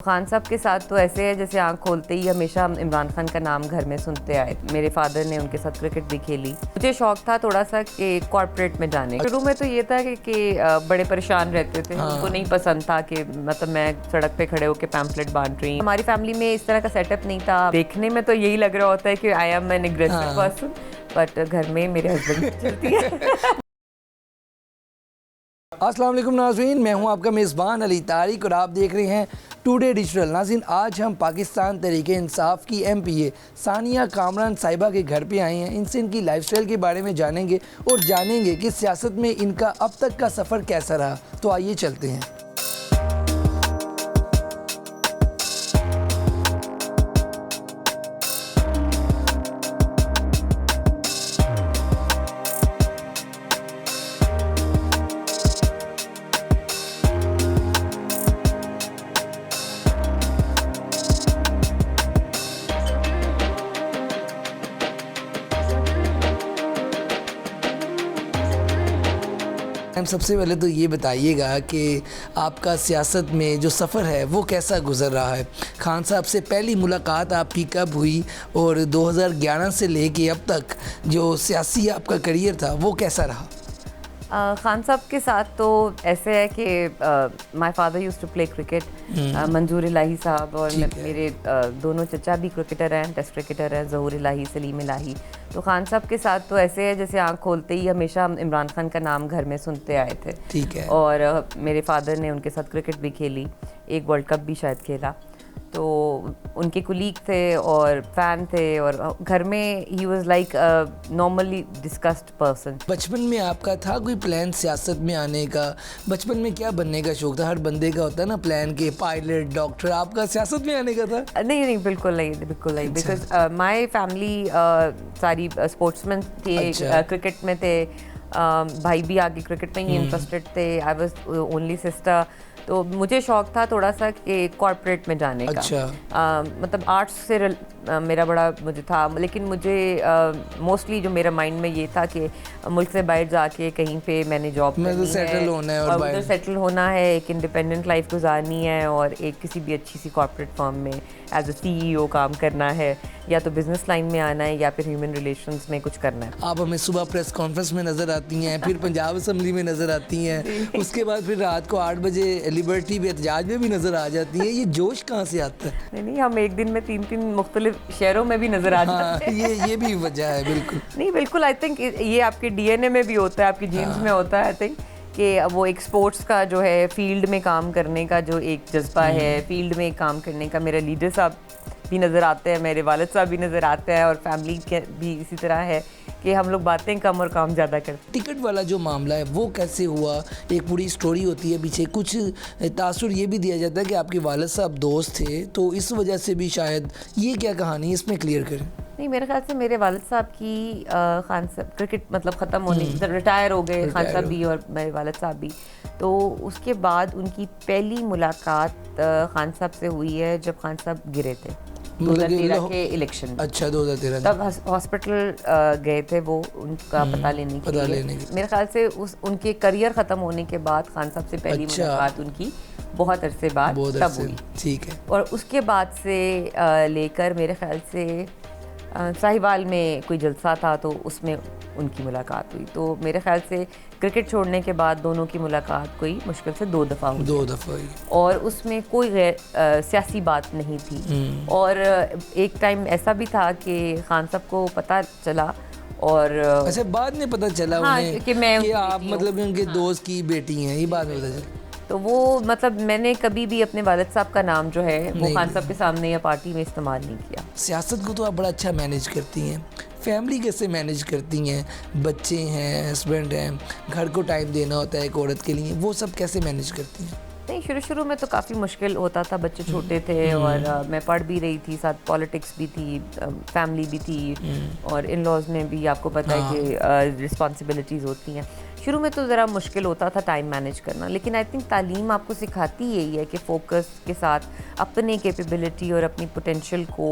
खान साहब के साथ तो ऐसे है जैसे आंख खोलते ही हमेशा हम इमरान खान का नाम घर में सुनते आए। मेरे फादर ने उनके साथ क्रिकेट भी खेली। मुझे शौक था थोड़ा सा कि कॉर्पोरेट में जाने। शुरू में तो ये था कि बड़े परेशान रहते थे। उनको नहीं पसंद था कि मतलब मैं सड़क पे खड़े होकर पैम्फलेट बांट रही हूँ। हमारी फैमिली में इस तरह का सेटअप नहीं था। देखने में तो यही लग रहा होता है कि I am N aggressive person, but घर में मेरे हस्बैंड चलती है। अस्सलाम वालेकुम नाज़रीन, मैं हूं आपका मेज़बान अली तारिक और आप देख रहे हैं टुडे डिजिटल। नाज़रीन, आज हम पाकिस्तान तहरीक इंसाफ की MPA सानिया कामरान साहिबा के घर पे आए हैं। इनसे इनकी लाइफस्टाइल के बारे में जानेंगे और जानेंगे कि सियासत में इनका अब तक का सफ़र कैसा रहा। तो आइए चलते हैं। सबसे पहले तो ये बताइएगा कि आपका सियासत में जो सफ़र है वो कैसा गुज़र रहा है। खान साहब से पहली मुलाकात आपकी कब हुई और 2011 से लेके अब तक जो सियासी आपका करियर था वो कैसा रहा? खान साहब के साथ तो ऐसे है कि my father used to play cricket. Manzoor Elahi साहब और मेरे दोनों चचा भी क्रिकेटर हैं, टेस्ट क्रिकेटर हैं, ज़हूर इलाही, सलीम इलाही। तो खान साहब के साथ तो ऐसे है जैसे आंख खोलते ही हमेशा हम इमरान खान का नाम घर में सुनते आए थे। ठीक है। और मेरे फादर ने उनके साथ क्रिकेट भी खेली, एक वर्ल्ड कप भी शायद खेला। तो उनके कुलीग थे और फ़ैन थे और घर में he was like normally discussed person. बचपन में आपका था कोई प्लान सियासत में आने का? बचपन में क्या बनने का शौक था? हर बंदे का होता है ना प्लान के, पायलट, डॉक्टर। आपका सियासत में आने का था? नहीं नहीं, बिल्कुल नहीं, बिल्कुल नहीं। बिकॉज माय फैमिली सारी स्पोर्ट्समैन थे, क्रिकेट में थे। भाई भी आगे क्रिकेट में ही इंटरेस्टेड थे। I was only sister. तो मुझे शौक था थोड़ा सा कि कॉर्पोरेट में जाने का। मतलब आर्ट्स से मेरा बड़ा मुझे था, लेकिन मुझे मोस्टली जो मेरा माइंड में ये था कि मुल्क से बाहर जाके कहीं पे मैंने जॉब करनी है, सेटल होना है और उधर सेटल होना है, एक इंडिपेंडेंट लाइफ गुजारनी है और एक किसी भी अच्छी सी कॉर्पोरेट फर्म में एज अ CEO काम करना है, या तो बिजनेस लाइन में आना है या फिर ह्यूमन रिलेशंस में कुछ करना है। आप हमें सुबह प्रेस कॉन्फ्रेंस में नज़र आती हैं, फिर पंजाब असम्बली में नज़र आती हैं, उसके बाद फिर रात को 8 बजे लिबर्टी पे एहतजाज में भी नज़र आ जाती है। ये जोश कहाँ से आता है? नहीं, हम एक दिन में 3 मुख्तलिफ शहरों में भी नज़र आ जाते हैं। ये भी वजह है। बिल्कुल नहीं, बिल्कुल। आई थिंक ये आपके DNA में भी होता है, आपकी जीन्स में होता है। आई थिंक कि वो एक स्पोर्ट्स का जो है, फील्ड में काम करने का जो एक जज्बा है, फील्ड में काम करने का। मेरे लीडर साहब भी नज़र आते हैं, मेरे वालिद साहब भी नज़र आते हैं और फैमिली के भी इसी तरह है कि हम लोग बातें कम और काम ज़्यादा करते। टिकट वाला जो मामला है वो कैसे हुआ? एक पूरी स्टोरी होती है पीछे। कुछ तासुर ये भी दिया जाता है कि आपके वालिद साहब दोस्त थे, तो इस वजह से भी शायद। ये क्या कहानी, इसमें क्लियर करें। नहीं, मेरे ख्याल से मेरे वालिद साहब की खान साहब क्रिकेट मतलब ख़त्म होने, रिटायर हो गए खान साहब भी और मेरे वालिद साहब भी। तो उसके बाद उनकी पहली मुलाकात खान साहब से हुई है जब खान साहब गिरे थे 2013 के इलेक्शन। अच्छा, 2013 तब हॉस्पिटल गए थे वो उनका पता लेने के लिए। मेरे ख्याल से उनके करियर ख़त्म होने के बाद खान साहब से पहली मुलाकात उनकी बहुत अरसे बाद तब हुई। ठीक है। और उसके बाद से लेकर मेरे ख्याल से साहिवाल में कोई जलसा था तो उसमें उनकी मुलाकात हुई। तो मेरे ख्याल से क्रिकेट छोड़ने के बाद दोनों की मुलाकात कोई मुश्किल से 2 दफ़ा हुई। और उसमें कोई सियासी बात नहीं थी। और एक टाइम ऐसा भी था कि खान साहब को पता चला और अच्छा, बाद में पता चला उन्हें कि आप मतलब उनके दोस्त की बेटी हैं, ये बाद में पता चला। तो वो मतलब मैंने कभी भी अपने वालिद साहब का नाम जो है वो खान साहब के सामने या पार्टी में इस्तेमाल नहीं किया। सियासत को तो आप बड़ा अच्छा मैनेज करती हैं, फैमिली कैसे मैनेज करती हैं? बच्चे हैं, हस्बैंड हैं, घर को टाइम देना होता है एक औरत के लिए, वो सब कैसे मैनेज करती हैं? नहीं, शुरू में तो काफ़ी मुश्किल होता था, बच्चे छोटे थे और मैं पढ़ भी रही थी, साथ पॉलिटिक्स भी थी, फैमिली भी थी और इन लॉज में भी आपको पता है कि रिस्पॉन्सिबिलिटीज़ होती हैं। शुरू में तो ज़रा मुश्किल होता था टाइम मैनेज करना, लेकिन आई थिंक तालीम आपको सिखाती यही है कि फ़ोकस के साथ अपने कैपेबिलिटी और अपनी पोटेंशियल को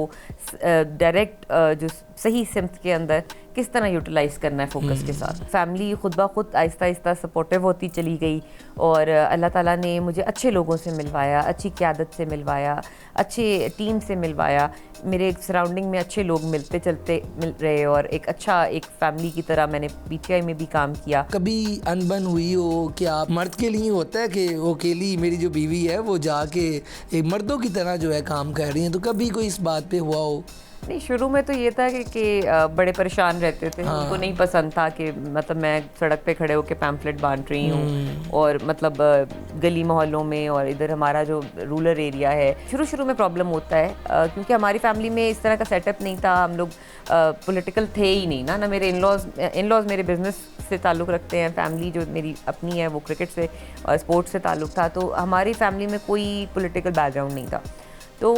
डायरेक्ट जो सही सिमत के अंदर किस तरह यूटिलाइज़ करना है फोकस के साथ। फैमिली खुद ब खुद आहिस्ता आहिस्ता सपोर्टिव होती चली गई और अल्लाह ताला ने मुझे अच्छे लोगों से मिलवाया, अच्छी क़यादत से मिलवाया, अच्छे टीम से मिलवाया। मेरे सराउंडिंग में अच्छे लोग मिलते चलते मिल रहे और एक अच्छा एक फैमिली की तरह मैंने PTI में भी काम किया। कभी अनबन हुई हो कि आप मर्द के लिए होता है कि वो अकेली मेरी जो बीवी है वो जाके एक मर्दों की तरह जो है काम कर रही है, तो कभी कोई इस बात पे हुआ हो? नहीं, शुरू में तो ये था कि बड़े परेशान रहते थे। हाँ। उनको नहीं पसंद था कि मतलब मैं सड़क पे खड़े होकर पैम्फलेट बांट रही हूँ और मतलब गली मोहल्लों में, और इधर हमारा जो रूरल एरिया है, शुरू में प्रॉब्लम होता है क्योंकि हमारी फैमिली में इस तरह का सेटअप नहीं था। हम लोग पॉलिटिकल थे ही नहीं ना मेरे इन-लॉज मेरे बिजनेस से ताल्लुक़ रखते हैं, फैमिली जो मेरी अपनी है वो क्रिकेट से और स्पोर्ट्स से ताल्लुक़ था, तो हमारी फैमिली में कोई पॉलिटिकल बैकग्राउंड नहीं था। तो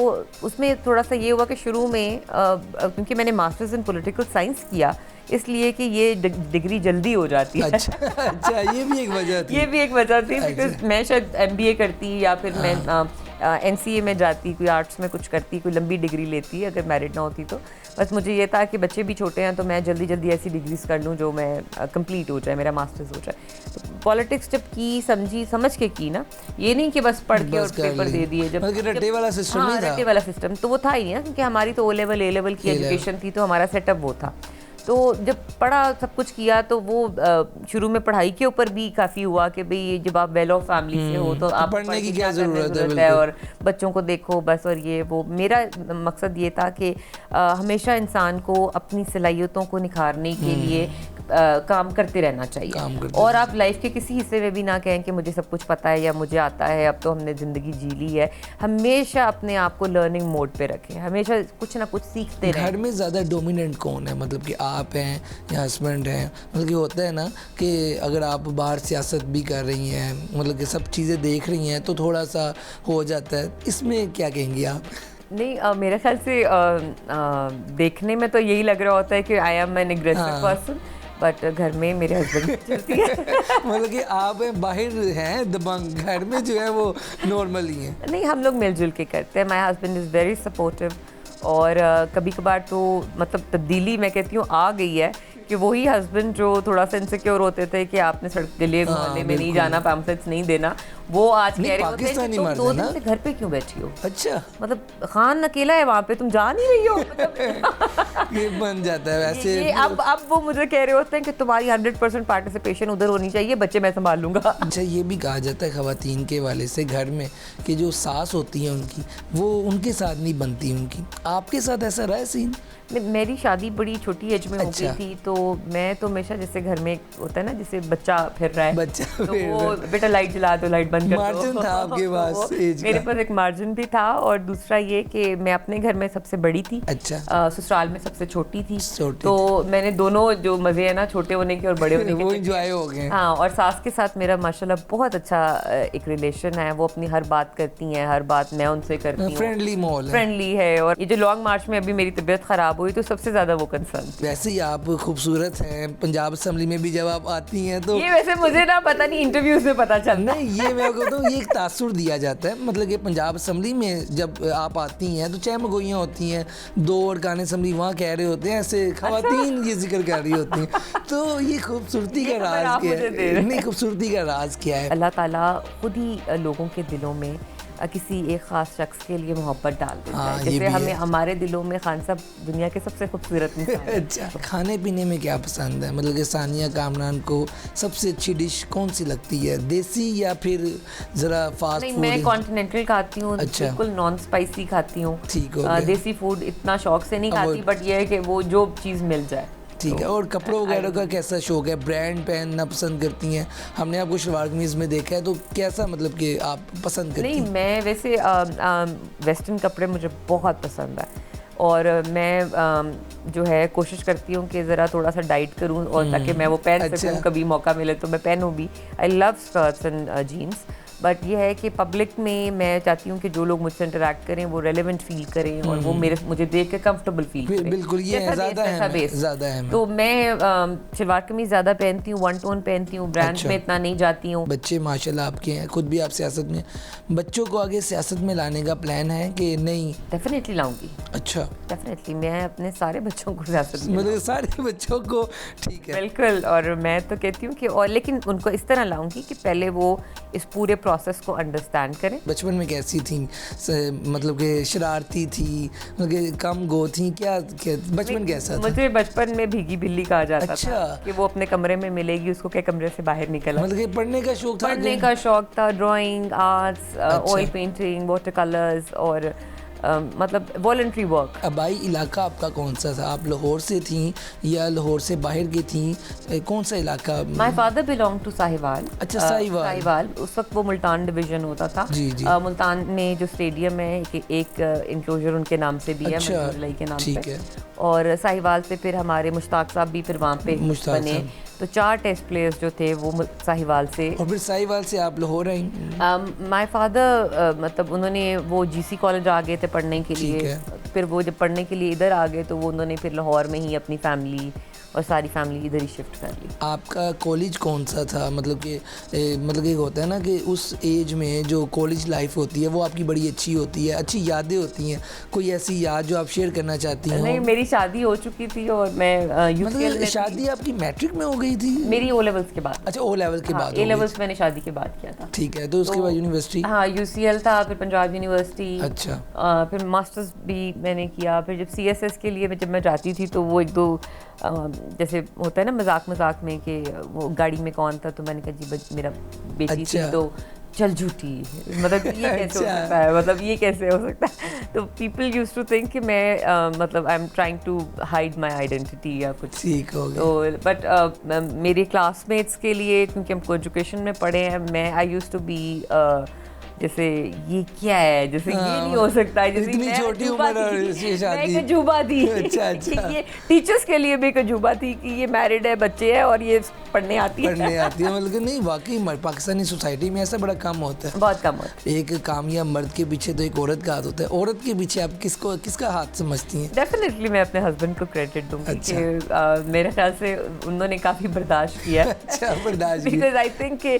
उसमें थोड़ा सा ये हुआ कि शुरू में क्योंकि मैंने मास्टर्स इन पॉलिटिकल साइंस किया, इसलिए कि ये डिग्री जल्दी हो जाती है। अच्छा, ये भी एक वजह थी। ये भी एक वजह थी बिकॉज मैं शायद MBA करती या फिर मैं NCA में जाती, कोई आर्ट्स में कुछ करती, कोई लंबी डिग्री लेती अगर मैरिड ना होती तो। बस मुझे ये था कि बच्चे भी छोटे हैं तो मैं जल्दी जल्दी ऐसी डिग्रीज कर लूँ जो मैं कंप्लीट हो जाए, मेरा मास्टर्स हो जाए। तो पॉलिटिक्स जब की समझ के की ना, ये नहीं कि बस पढ़ के और पेपर दे दिए। जब रट्टे वाला सिस्टम नहीं था, रट्टे वाला सिस्टम तो वो था ही नहीं ना, क्योंकि हमारी तो A लेवल की एजुकेशन थी, तो हमारा सेटअप वो था। तो जब पढ़ा सब कुछ किया तो वो शुरू में पढ़ाई के ऊपर भी काफ़ी हुआ कि भाई जब आप वेल ऑफ फैमिली से हो तो आप पढ़ने की क्या ज़रूरत है और बच्चों को देखो बस, और ये वो। मेरा मकसद ये था कि हमेशा इंसान को अपनी सलाहियतों को निखारने के लिए काम करते रहना चाहिए और आप लाइफ के किसी हिस्से में भी ना कहें कि मुझे सब कुछ पता है या मुझे आता है, अब तो हमने ज़िंदगी जी ली है। हमेशा अपने आप को लर्निंग मोड पे रखें, हमेशा कुछ ना कुछ सीखते रहें। घर में ज़्यादा डोमिनेंट कौन है, मतलब कि आप हैं या हस्बैंड हैं? मतलब कि होता है ना कि अगर आप बाहर सियासत भी कर रही हैं, मतलब कि सब चीज़ें देख रही हैं तो थोड़ा सा हो जाता है, इसमें क्या कहेंगी आप? नहीं, मेरे ख्याल से देखने में तो यही लग रहा होता है कि I am N aggressive person, but घर में मेरे हस्बैंड चलती है। मतलब कि आप बाहर हैं दबंग, घर में जो है वो नॉर्मल ही है। नहीं, हम लोग मिलजुल के करते हैं। My husband is very supportive और कभी कभार तो मतलब तब्दीली मैं कहती हूँ आ गई है कि वही हस्बैंड जो थोड़ा सा इनसिक्योर होते थे कि आपने सड़क गले मोहल्ले में नहीं जाना, पैम्फलेट्स नहीं देना, वो आज कह रहे होते हैं कि तुम 2 दिन से घर पे क्यों बैठी हो? अच्छा, मतलब खान अकेला है वहाँ पे, तुम जा नहीं रही हो। मतलब ये बन जाता है वैसे। ये अब वो मुझे कह रहे होते हैं कि तुम्हारी 100% पार्टिसिपेशन उधर होनी चाहिए, बच्चे मैं संभाल लूँगा। अच्छा, ये भी कहा जाता है ख़वातीन के वाले से घर में कि जो सास होती हैं उनकी, वो उनके साथ नहीं बनती उनकी। आपके साथ ऐसा रहा है सीन? मेरी शादी बड़ी छोटी एज में हो गई थी, तो मैं तो हमेशा जैसे घर में होता है ना, जैसे बच्चा फिर रहा है तो वो बेटा लाइट जला दो, लाइट बंद कर दो। मार्जिन था आपके पास एज मेरे पास एक मार्जिन भी था, और दूसरा ये कि मैं अपने घर में सबसे बड़ी थी। अच्छा। ससुराल में सबसे छोटी थी, तो मैंने दोनों जो मजे हैं ना छोटे होने के और बड़े होने के वो एंजॉय हो गए। हाँ, और सास के साथ मेरा माशाल्लाह बहुत अच्छा एक रिलेशन है। वो अपनी हर बात करती हैं, हर बात मैं उनसे करती हूँ, फ्रेंडली माहौल फ्रेंडली है। और ये जो लॉन्ग मार्च में अभी मेरी तबीयत खराब हुई तो सबसे ज्यादा वो कंसर्न। वैसे ही आप खूबसूरत हैं, पंजाब असेंबली में भी जब आप आती हैं तो ये वैसे मुझे ना पता नहीं, इंटरव्यूज में पता चलता है। नहीं, ये मैं कहता हूँ ये एक तासुर दिया जाता है, मतलब कि पंजाब असेंबली में जब आप आती हैं तो चहमगोइयाँ होती हैं, 2 अरकान असेंबली वहाँ कह रहे होते हैं, ऐसे खवातीन ये जिक्र कर रही होती हैं। तो ये खूबसूरती का राज क्या है? नहीं, खूबसूरती का राज क्या है? अल्लाह ताला खुद ही लोगों के दिलों में किसी एक ख़ास शख्स के लिए मोहब्बत डाल देता है। जैसे हमें हमारे दिलों में खान साहब दुनिया के सबसे खूबसूरत इंसान हैं। अच्छा, खाने पीने में क्या पसंद है? मतलब कि सानिया कामरान को सबसे अच्छी डिश कौन सी लगती है, देसी या फिर ज़रा फास्ट फूड? मैं कॉन्टिनेंटल खाती हूँ, बिल्कुल नॉन स्पाइसी खाती हूँ। ठीक हो, देसी फूड इतना शौक से नहीं खाती, बट ये है कि वो जो चीज़ मिल जाए। ठीक है। और कपड़ों वगैरह का कैसा शौक है? ब्रांड पहनना पसंद करती हैं? हमने आपको शलवार कमीज़ में देखा है, तो कैसा मतलब कि आप पसंद करती हैं? नहीं, मैं वैसे वेस्टर्न कपड़े मुझे बहुत पसंद है, और मैं जो है कोशिश करती हूँ कि ज़रा थोड़ा सा डाइट करूँ और ताकि मैं वो पहन सकूँ, कभी मौका मिले तो मैं पहनूँ भी। I love skirts and jeans, but ये है कि पब्लिक में मैं चाहती हूँ कि जो लोग मुझसे इंटरेक्ट करें वो रेलेवेंट फील करें और वो मुझे देख के कंफर्टेबल फील करें। बिल्कुल, ये ज़्यादा है। तो मैं सलवार कमीज ज़्यादा पहनती हूँ, वन टोन पहनती हूँ, ब्रांड में इतना नहीं जाती हूँ। बच्चे माशाल्लाह आपके हैं, खुद भी आप सियासत में, बच्चों को आगे सियासत में लाने का प्लान है कि नहीं? डेफिनेटली लाऊंगी। अच्छा, डेफिनेटली मैं अपने सारे बच्चों को सियासत में, मतलब सारे बच्चों को, ठीक है बिल्कुल। और मैं तो कहती हूँ कि और लेकिन उनको इस तरह लाऊंगी कि पहले वो इस पूरे प्रोसेस को अंडरस्टैंड करें। बचपन में कैसी थी, मतलब कि शरारती थी, मतलब कि कम गो थी, क्या बचपन कैसा था? मुझे बचपन में भीगी बिल्ली कहा जाता था कि वो अपने कमरे में मिलेगी, उसको क्या कमरे से बाहर निकला। मतलब कि पढ़ने का शौक था? पढ़ने का शौक था, drawing, arts, oil painting, water colours और मतलब वॉलंटरी वर्क। आबाई इलाका आपका कौन सा था? आप लाहौर से थी या लाहौर से बाहर की थी? कौन सा इलाका? My father belong to Sahiwal. अच्छा, साहिवाल। उस वक्त वो मुल्तान डिवीजन होता था। जी जी। मुल्तान में जो स्टेडियम है एक इंक्लोजर उनके नाम से भी है, मंजूर के नाम ठीक पे है। और साहिवाल से फिर हमारे मुश्ताक साहब भी फिर वहाँ पे बने, तो 4 टेस्ट प्लेयर्स जो थे वो साहिवाल से। और फिर साहिवाल से आप लाहौर आई? माय फादर मतलब उन्होंने वो जीसी कॉलेज आ गए थे पढ़ने के लिए, फिर वो जब पढ़ने के लिए इधर आ गए तो वो उन्होंने फिर लाहौर में ही अपनी फैमिली और सारी फैमिली इधर ही शिफ्ट कर ली। आपका कॉलेज कौन सा था? मतलब कि होता है ना कि उस एज में जो कॉलेज लाइफ होती है वो आपकी बड़ी अच्छी होती है, अच्छी यादें होती हैं। कोई ऐसी याद जो आप शेयर करना चाहती हैं? नहीं, मेरी शादी हो चुकी थी और मैं मतलब शादी आपकी मैट्रिक में हो गई थी? मेरी ओ लेवल्स के बाद। अच्छा, ओ लेवल के बाद। ए लेवल्स मैंने शादी के बाद किया था। ठीक है, तो उसके बाद यूनिवर्सिटी? हाँ, यूसीएल था, फिर पंजाब यूनिवर्सिटी। अच्छा। फिर मास्टर्स भी मैंने किया। फिर जब सीएसएस के लिए जब मैं जाती थी तो वो एक दो जैसे होता है ना मजाक में कि वो गाड़ी में कौन था, तो मैंने कहा जी मेरा बेटी थी। तो चल झूठी, मतलब ये कैसे हो सकता है, मतलब ये कैसे हो सकता है। तो पीपल यूज्ड टू थिंक कि मैं मतलब I am trying to hide my identity या कुछ। ठीक हो गया। तो बट मेरे क्लासमेट्स के लिए, क्योंकि हम को एजुकेशन में पढ़े हैं, मैं आई यूज्ड टू बी जैसे ये क्या है, जैसे ये नहीं हो सकता है, जैसे इतनी छोटी उम्र और शादी। मैं कजूबा थी। अच्छा अच्छा। ये टीचर्स के लिए भी कजूबा थी कि ये मैरिड है, बच्चे हैं और ये पढ़ने आती है। मतलब कि नहीं, वाकई पाकिस्तानी सोसाइटी में ऐसा बड़ा कम होता है, बहुत कम होता है। एक कामयाब मर्द के पीछे तो एक औरत का हाथ होता है। औरत के पीछे आप किसका हाथ समझती हैं? डेफिनेटली मैं अपने हस्बैंड को क्रेडिट दूंगी कि मेरे ख्याल से उन्होंने काफ़ी बर्दाश्त किया। अच्छा, बर्दाश्त। बिकॉज आई थिंक कि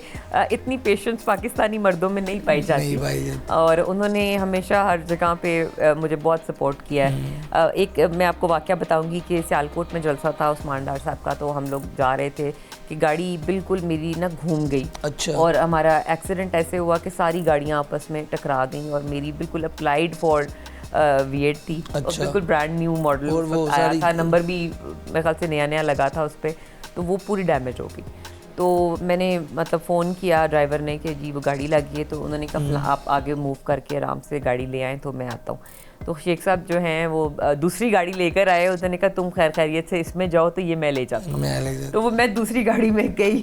इतनी पेशेंस पाकिस्तानी मर्दों में नहीं पाई जाती, और उन्होंने हमेशा हर जगह पे मुझे बहुत सपोर्ट किया है। एक मैं आपको वाक़या बताऊंगी कि सियालकोट में जलसा था उस्मान डार साहब का, तो हम लोग जा रहे थे कि गाड़ी बिल्कुल मेरी ना घूम गई। अच्छा। और हमारा एक्सीडेंट ऐसे हुआ कि सारी गाड़ियाँ आपस में टकरा गई और मेरी बिल्कुल अप्लाइड फॉर V8 थी। अच्छा। बिल्कुल ब्रांड न्यू मॉडल आया था, नंबर भी मेरे ख्याल से नया लगा था उस पर, तो वो पूरी डैमेज हो गई। तो मैंने मतलब फ़ोन किया ड्राइवर ने कि जी वो गाड़ी लगी है, तो उन्होंने कहा आप आगे मूव करके आराम से गाड़ी ले आएँ, तो मैं आता हूँ। तो शेख साहब जो हैं वो दूसरी गाड़ी लेकर आए, उन्होंने कहा तुम खैरियत से इसमें जाओ, तो ये मैं ले जाता हूँ। तो वो मैं दूसरी गाड़ी में गई।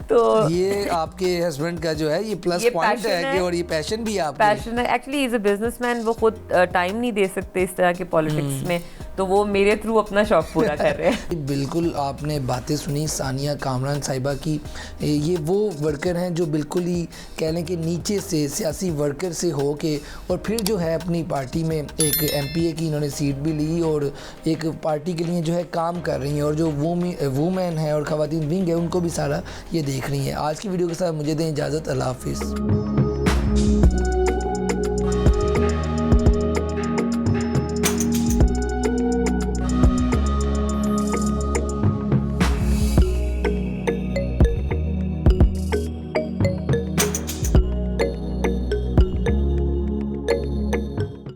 तो ये आपके हस्बैंड का जो है ये प्लस पॉइंट है कि, और ये पैशन भी आपका पैशन है। एक्चुअली इज़ अ बिजनेसमैन, वो खुद टाइम नहीं दे सकते इस तरह के पॉलिटिक्स में, तो वो मेरे थ्रू अपना शौक पूरा कर रहे हैं। बिल्कुल आपने बातें सुनी सानिया कामरान साहिबा की। ये वो वर्कर हैं जो बिल्कुल ही कह लें कि नीचे से सियासी वर्कर से हो के, और फिर जो है अपनी पार्टी में एक MPA की इन्होंने सीट भी ली और एक पार्टी के लिए जो है काम कर रही हैं, और जो वूमेन है और ख़वातीन विंग है उनको भी सारा ये देख रही हैं। आज की वीडियो के साथ मुझे दें इजाज़त। अल्लाह हाफिज़।